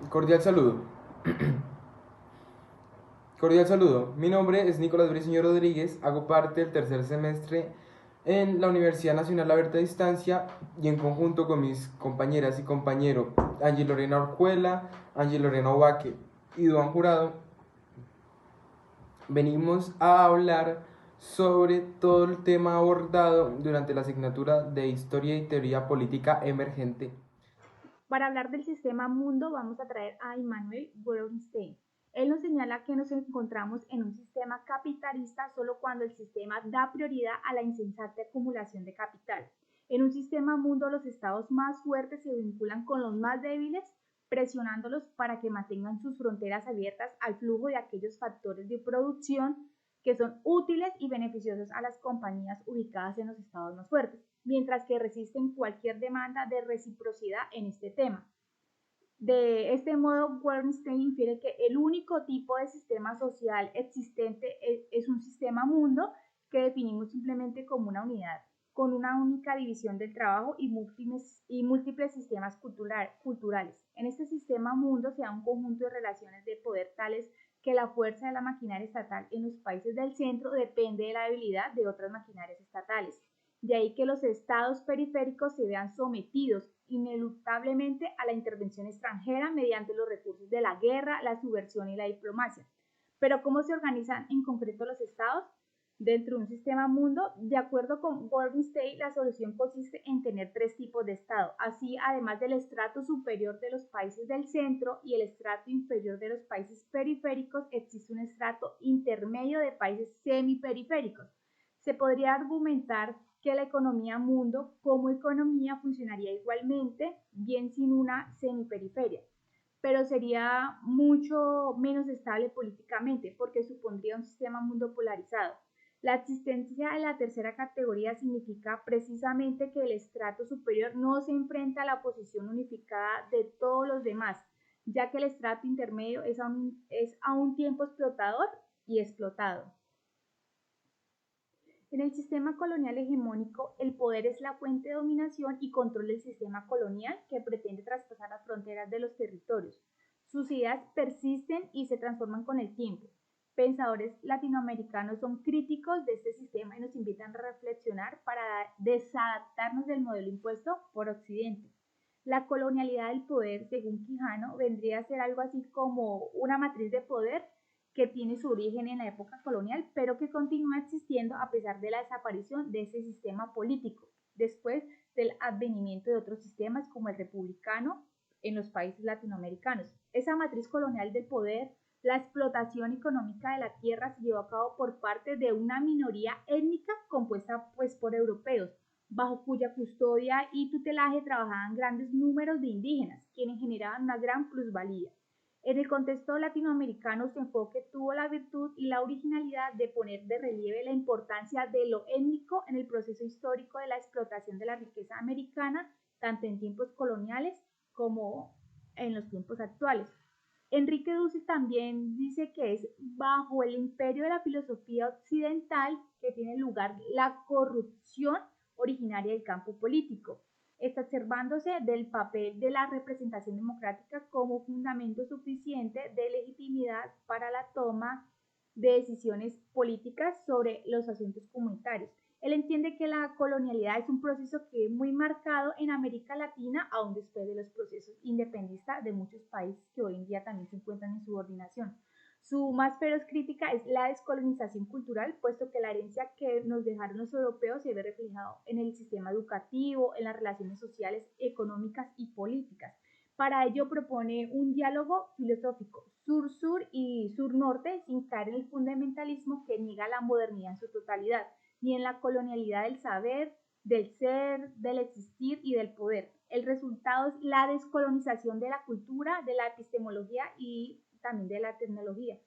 Cordial saludo. Cordial saludo. Mi nombre es Nicolás Briceño Rodríguez. Hago parte del tercer semestre en la Universidad Nacional Abierta a Distancia y en conjunto con mis compañeras y compañeros Ángel Lorena Orjuela, Ángel Lorena Ovaque y Duan Jurado, venimos a hablar sobre todo el tema abordado durante la asignatura de Historia y Teoría Política Emergente. Para hablar del sistema mundo vamos a traer a Immanuel Gorenstein. Él nos señala que nos encontramos en un sistema capitalista solo cuando el sistema da prioridad a la insensata acumulación de capital. En un sistema mundo los estados más fuertes se vinculan con los más débiles, presionándolos para que mantengan sus fronteras abiertas al flujo de aquellos factores de producción que son útiles y beneficiosos a las compañías ubicadas en los estados más fuertes, mientras que resisten cualquier demanda de reciprocidad en este tema. De este modo, Bernstein infiere que el único tipo de sistema social existente es un sistema mundo que definimos simplemente como una unidad, con una única división del trabajo y múltiples sistemas culturales. En este sistema mundo se da un conjunto de relaciones de poder tales que la fuerza de la maquinaria estatal en los países del centro depende de la debilidad de otras maquinarias estatales. De ahí que los estados periféricos se vean sometidos ineluctablemente a la intervención extranjera mediante los recursos de la guerra, la subversión y la diplomacia. Pero ¿cómo se organizan en concreto los estados? Dentro de un sistema mundo, de acuerdo con Goldstein, la solución consiste en tener tres tipos de Estado. Así, además del estrato superior de los países del centro y el estrato inferior de los países periféricos, existe un estrato intermedio de países semiperiféricos. Se podría argumentar que la economía mundo como economía funcionaría igualmente, bien sin una semiperiferia, pero sería mucho menos estable políticamente porque supondría un sistema mundo polarizado. La existencia de la tercera categoría significa precisamente que el estrato superior no se enfrenta a la posición unificada de todos los demás, ya que el estrato intermedio es a un tiempo explotador y explotado. En el sistema colonial hegemónico, el poder es la fuente de dominación y control del sistema colonial que pretende traspasar las fronteras de los territorios. Sus ideas persisten y se transforman con el tiempo. Pensadores latinoamericanos son críticos de este sistema y nos invitan a reflexionar para desadaptarnos del modelo impuesto por Occidente. La colonialidad del poder, según Quijano, vendría a ser algo así como una matriz de poder que tiene su origen en la época colonial, pero que continúa existiendo a pesar de la desaparición de ese sistema político, después del advenimiento de otros sistemas como el republicano en los países latinoamericanos. Esa matriz colonial del poder, la explotación económica de la tierra se llevó a cabo por parte de una minoría étnica compuesta pues por europeos, bajo cuya custodia y tutelaje trabajaban grandes números de indígenas, quienes generaban una gran plusvalía. En el contexto latinoamericano, su enfoque tuvo la virtud y la originalidad de poner de relieve la importancia de lo étnico en el proceso histórico de la explotación de la riqueza americana, tanto en tiempos coloniales como en los tiempos actuales. Enrique Dussel también dice que es bajo el imperio de la filosofía occidental que tiene lugar la corrupción originaria del campo político, exacerbándose del papel de la representación democrática como fundamento suficiente de legitimidad para la toma de decisiones políticas sobre los asuntos comunitarios. Él entiende que la colonialidad es un proceso que es muy marcado en América Latina, aún después de los procesos independentistas de muchos países que hoy en día también se encuentran en subordinación. Su más feroz crítica es la descolonización cultural, puesto que la herencia que nos dejaron los europeos se ve reflejado en el sistema educativo, en las relaciones sociales, económicas y políticas. Para ello propone un diálogo filosófico sur-sur y sur-norte sin caer en el fundamentalismo que niega la modernidad en su totalidad, ni en la colonialidad del saber, del ser, del existir y del poder. El resultado es la descolonización de la cultura, de la epistemología y también de la tecnología.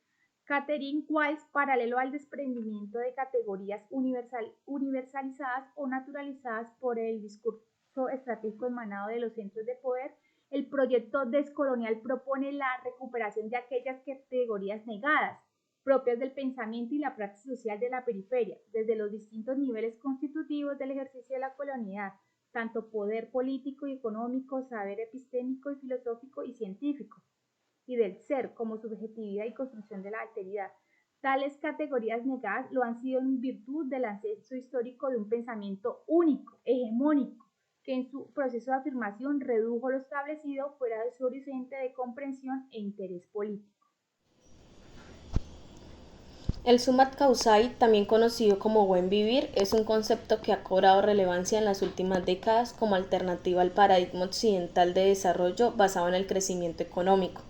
Catherine Weiss, paralelo al desprendimiento de categorías universalizadas o naturalizadas por el discurso estratégico emanado de los centros de poder, el proyecto descolonial propone la recuperación de aquellas categorías negadas, propias del pensamiento y la práctica social de la periferia, desde los distintos niveles constitutivos del ejercicio de la colonialidad, tanto poder político y económico, saber epistémico y filosófico y científico. y del ser como subjetividad y construcción de la alteridad. Tales categorías negadas lo han sido en virtud del ascenso histórico de un pensamiento único, hegemónico, que en su proceso de afirmación redujo lo establecido fuera de su horizonte de comprensión e interés político. El Sumat Causai, también conocido como buen vivir, es un concepto que ha cobrado relevancia en las últimas décadas como alternativa al paradigma occidental de desarrollo basado en el crecimiento económico.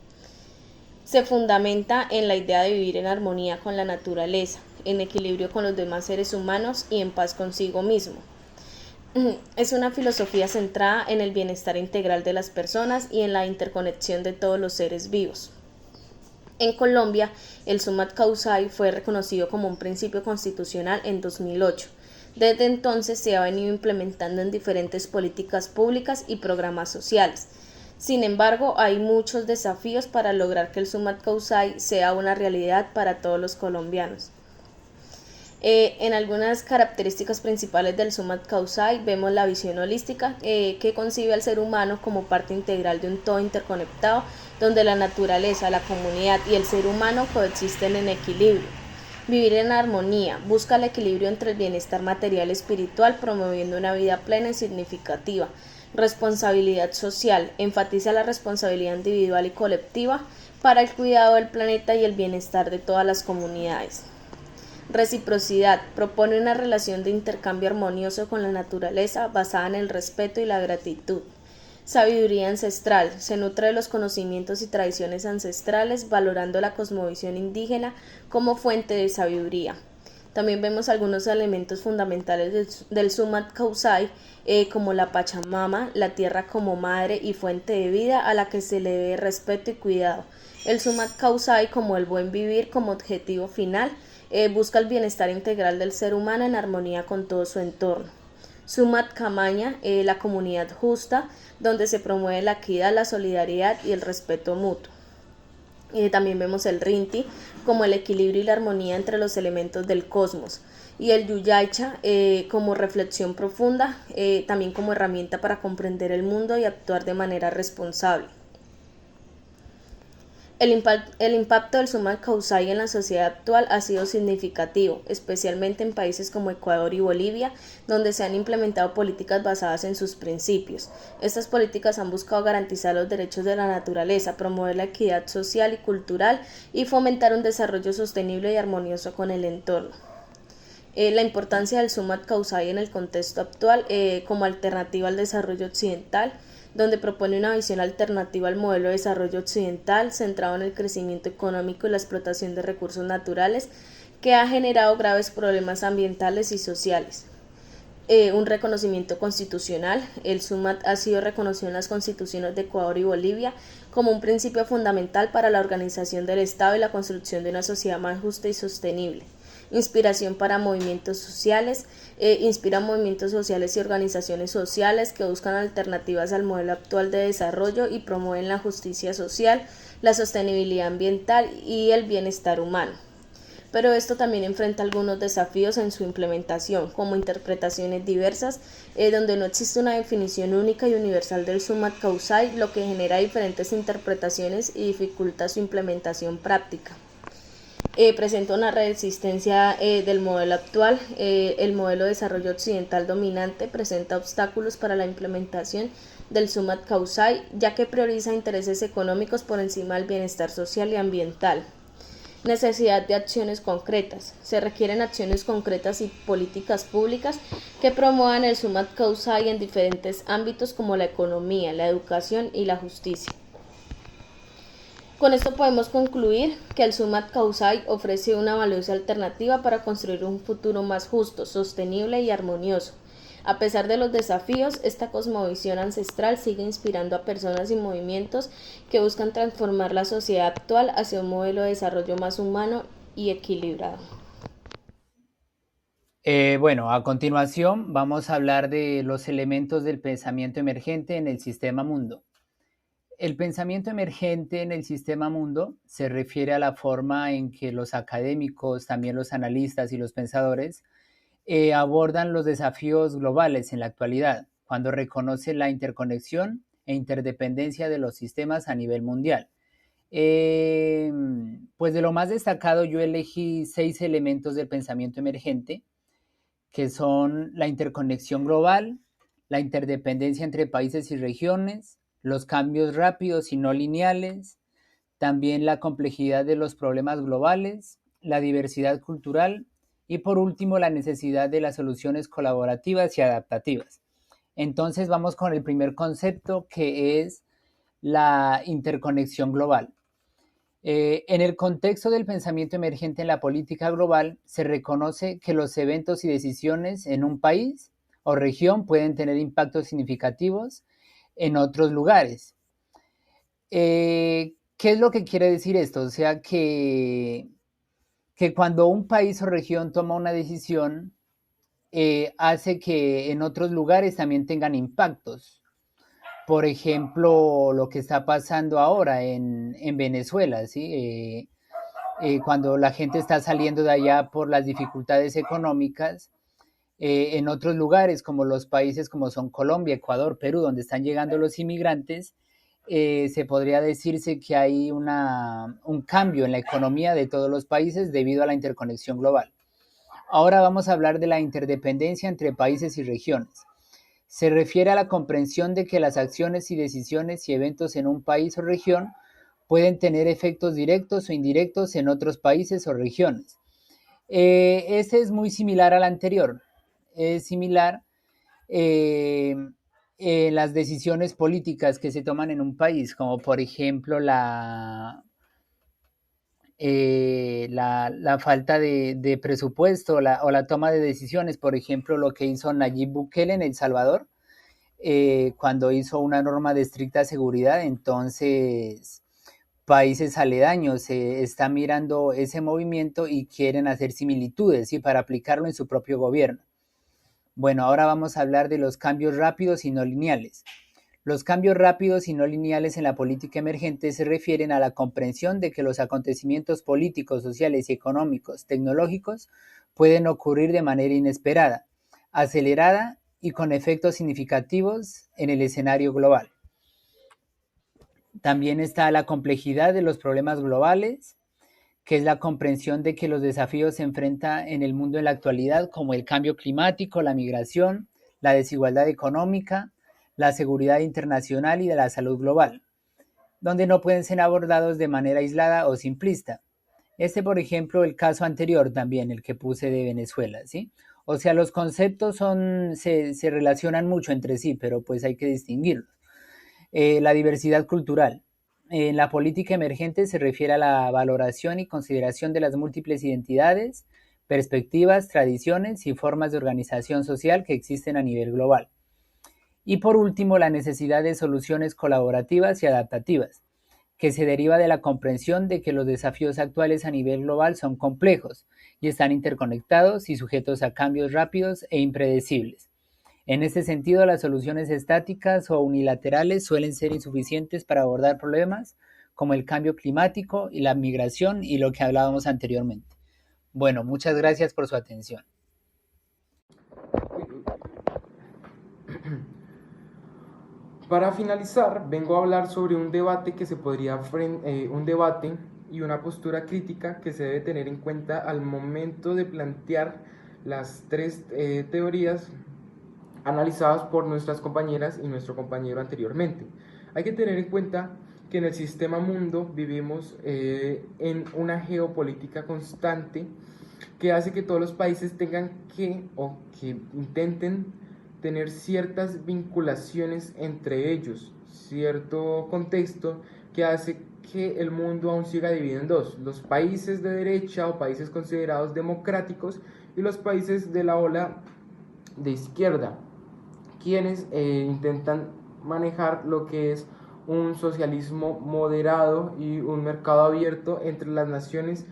Se fundamenta en la idea de vivir en armonía con la naturaleza, en equilibrio con los demás seres humanos y en paz consigo mismo. Es una filosofía centrada en el bienestar integral de las personas y en la interconexión de todos los seres vivos. En Colombia, el Sumat Causai fue reconocido como un principio constitucional en 2008. Desde entonces se ha venido implementando en diferentes políticas públicas y programas sociales. Sin embargo, hay muchos desafíos para lograr que el Sumat Causai sea una realidad para todos los colombianos. En algunas características principales del Sumat Causai vemos la visión holística que concibe al ser humano como parte integral de un todo interconectado donde la naturaleza, la comunidad y el ser humano coexisten en equilibrio. Vivir en armonía, busca el equilibrio entre el bienestar material y espiritual, promoviendo una vida plena y significativa. Responsabilidad social, enfatiza la responsabilidad individual y colectiva para el cuidado del planeta y el bienestar de todas las comunidades. Reciprocidad, propone una relación de intercambio armonioso con la naturaleza basada en el respeto y la gratitud. Sabiduría ancestral, se nutre de los conocimientos y tradiciones ancestrales, valorando la cosmovisión indígena como fuente de sabiduría. También vemos algunos elementos fundamentales del Sumat Causai, como la Pachamama, la tierra como madre y fuente de vida a la que se le debe respeto y cuidado. El Sumat Causai como el buen vivir como objetivo final, busca el bienestar integral del ser humano en armonía con todo su entorno. Sumat Camaña, la comunidad justa, donde se promueve la equidad, la solidaridad y el respeto mutuo. También vemos el Rinti como el equilibrio y la armonía entre los elementos del cosmos. Y el Yuyaicha como reflexión profunda, también como herramienta para comprender el mundo y actuar de manera responsable. El impacto del Sumat Causai en la sociedad actual ha sido significativo, especialmente en países como Ecuador y Bolivia, donde se han implementado políticas basadas en sus principios. Estas políticas han buscado garantizar los derechos de la naturaleza, promover la equidad social y cultural y fomentar un desarrollo sostenible y armonioso con el entorno. La importancia del Sumat Causai en el contexto actual como alternativa al desarrollo occidental, donde propone una visión alternativa al modelo de desarrollo occidental centrado en el crecimiento económico y la explotación de recursos naturales, que ha generado graves problemas ambientales y sociales. Un reconocimiento constitucional. El Sumat ha sido reconocido en las constituciones de Ecuador y Bolivia como un principio fundamental para la organización del Estado y la construcción de una sociedad más justa y sostenible. Inspiración para movimientos sociales, inspira movimientos sociales y organizaciones sociales que buscan alternativas al modelo actual de desarrollo y promueven la justicia social, la sostenibilidad ambiental y el bienestar humano. Pero esto también enfrenta algunos desafíos en su implementación, como interpretaciones diversas, donde no existe una definición única y universal del Sumat Causai, lo que genera diferentes interpretaciones y dificulta su implementación práctica. Presenta una resistencia del modelo actual. El modelo de desarrollo occidental dominante presenta obstáculos para la implementación del Sumat Causai, ya que prioriza intereses económicos por encima del bienestar social y ambiental. Necesidad de acciones concretas. Se requieren acciones concretas y políticas públicas que promuevan el Sumat Causai en diferentes ámbitos como la economía, la educación y la justicia. Con esto podemos concluir que el Sumat Causai ofrece una valiosa alternativa para construir un futuro más justo, sostenible y armonioso. A pesar de los desafíos, esta cosmovisión ancestral sigue inspirando a personas y movimientos que buscan transformar la sociedad actual hacia un modelo de desarrollo más humano y equilibrado. Bueno, a continuación vamos a hablar de los elementos del pensamiento emergente en el sistema mundo. El pensamiento emergente en el sistema mundo se refiere a la forma en que los académicos, también los analistas y los pensadores abordan los desafíos globales en la actualidad, cuando reconocen la interconexión e interdependencia de los sistemas a nivel mundial. Pues de lo más destacado yo elegí 6 elementos del pensamiento emergente, que son la interconexión global, la interdependencia entre países y regiones, los cambios rápidos y no lineales, también la complejidad de los problemas globales, la diversidad cultural y por último la necesidad de las soluciones colaborativas y adaptativas. Entonces vamos con el primer concepto, que es la interconexión global. En el contexto del pensamiento emergente en la política global, se reconoce que los eventos y decisiones en un país o región pueden tener impactos significativos en otros lugares. ¿Qué es lo que quiere decir esto? O sea, que cuando un país o región toma una decisión, hace que en otros lugares también tengan impactos. Por ejemplo, lo que está pasando ahora en Venezuela, ¿sí? Cuando la gente está saliendo de allá por las dificultades económicas, en otros lugares como los países como son Colombia, Ecuador, Perú, donde están llegando los inmigrantes, se podría decirse que hay un cambio en la economía de todos los países debido a la interconexión global. Ahora vamos a hablar de la interdependencia entre países y regiones. Se refiere a la comprensión de que las acciones y decisiones y eventos en un país o región pueden tener efectos directos o indirectos en otros países o regiones. Este es muy similar al anterior. Es similar las decisiones políticas que se toman en un país, como por ejemplo la falta de presupuesto o la toma de decisiones, por ejemplo, lo que hizo Nayib Bukele en El Salvador, cuando hizo una norma de estricta seguridad. Entonces países aledaños están mirando ese movimiento y quieren hacer similitudes, ¿sí? Para aplicarlo en su propio gobierno. Bueno, ahora vamos a hablar de los cambios rápidos y no lineales. Los cambios rápidos y no lineales en la política emergente se refieren a la comprensión de que los acontecimientos políticos, sociales y económicos, tecnológicos, pueden ocurrir de manera inesperada, acelerada y con efectos significativos en el escenario global. También está la complejidad de los problemas globales, que es la comprensión de que los desafíos se enfrentan en el mundo en la actualidad, como el cambio climático, la migración, la desigualdad económica, la seguridad internacional y de la salud global, donde no pueden ser abordados de manera aislada o simplista. Por ejemplo, el caso anterior también, el que puse de Venezuela, ¿sí? O sea, los conceptos se relacionan mucho entre sí, pero pues hay que distinguirlos. La diversidad cultural. En la política emergente se refiere a la valoración y consideración de las múltiples identidades, perspectivas, tradiciones y formas de organización social que existen a nivel global. Y por último, la necesidad de soluciones colaborativas y adaptativas, que se deriva de la comprensión de que los desafíos actuales a nivel global son complejos y están interconectados y sujetos a cambios rápidos e impredecibles. En este sentido, las soluciones estáticas o unilaterales suelen ser insuficientes para abordar problemas como el cambio climático y la migración y lo que hablábamos anteriormente. Bueno, muchas gracias por su atención. Para finalizar, vengo a hablar sobre un debate que se podría un debate y una postura crítica que se debe tener en cuenta al momento de plantear las tres teorías analizadas por nuestras compañeras y nuestro compañero anteriormente. Hay que tener en cuenta que en el sistema mundo vivimos en una geopolítica constante que hace que todos los países tengan que intenten tener ciertas vinculaciones entre ellos, cierto contexto que hace que el mundo aún siga dividido en dos: los países de derecha o países considerados democráticos y los países de la ola de izquierda, quienes intentan manejar lo que es un socialismo moderado y un mercado abierto entre las naciones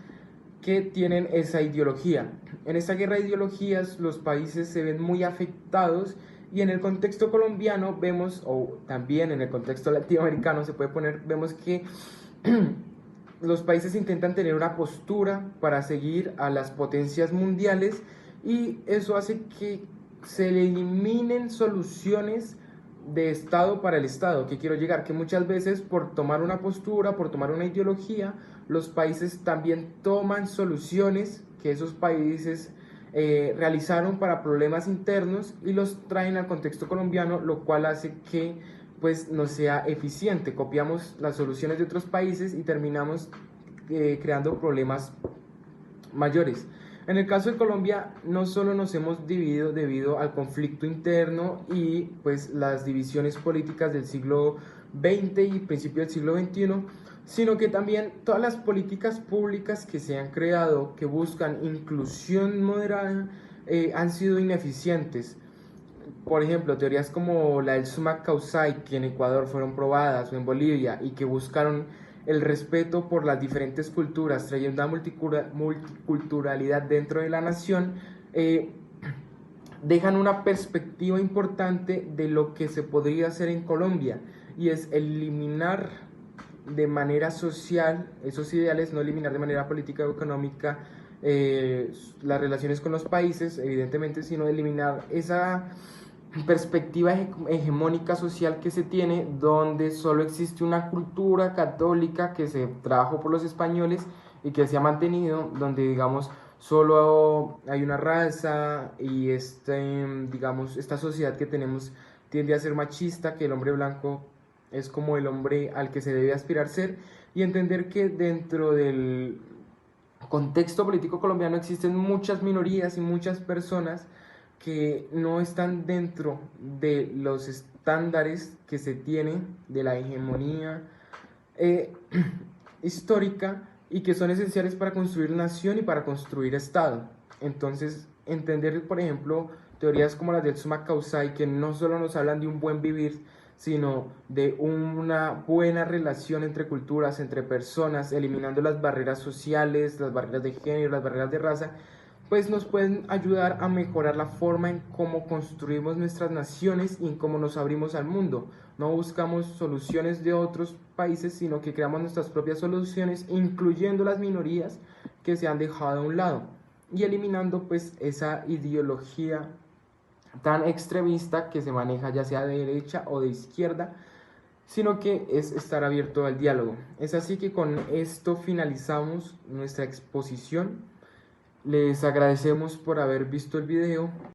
que tienen esa ideología. En esta guerra de ideologías los países se ven muy afectados, y en el contexto colombiano vemos, o también en el contexto latinoamericano se puede poner, vemos que los países intentan tener una postura para seguir a las potencias mundiales, y eso hace que se eliminen soluciones de Estado para el Estado, que quiero llegar, que muchas veces por tomar una postura, por tomar una ideología, los países también toman soluciones que esos países realizaron para problemas internos y los traen al contexto colombiano, lo cual hace que pues no sea eficiente. Copiamos las soluciones de otros países y terminamos creando problemas mayores. En el caso de Colombia, no solo nos hemos dividido debido al conflicto interno y pues las divisiones políticas del siglo XX y principio del siglo XXI, sino que también todas las políticas públicas que se han creado que buscan inclusión moderada han sido ineficientes. Por ejemplo, teorías como la del summa causale, que en Ecuador fueron probadas, o en Bolivia, y que buscaron el respeto por las diferentes culturas, trayendo una multiculturalidad dentro de la nación, dejan una perspectiva importante de lo que se podría hacer en Colombia, y es eliminar de manera social esos ideales, no eliminar de manera política o económica las relaciones con los países, evidentemente, sino eliminar esa perspectiva hegemónica social que se tiene, donde solo existe una cultura católica que se trajo por los españoles y que se ha mantenido, donde digamos solo hay una raza y digamos, esta sociedad que tenemos tiende a ser machista, que el hombre blanco es como el hombre al que se debe aspirar ser, y entender que dentro del contexto político colombiano existen muchas minorías y muchas personas que no están dentro de los estándares que se tienen de la hegemonía histórica y que son esenciales para construir nación y para construir Estado. Entonces, entender, por ejemplo, teorías como las del summa causale, que no solo nos hablan de un buen vivir, sino de una buena relación entre culturas, entre personas, eliminando las barreras sociales, las barreras de género, las barreras de raza, pues nos pueden ayudar a mejorar la forma en cómo construimos nuestras naciones y en cómo nos abrimos al mundo. No buscamos soluciones de otros países, sino que creamos nuestras propias soluciones, incluyendo las minorías que se han dejado a un lado y eliminando pues esa ideología tan extremista que se maneja ya sea de derecha o de izquierda, sino que es estar abierto al diálogo. Es así que con esto finalizamos nuestra exposición. Les agradecemos por haber visto el video.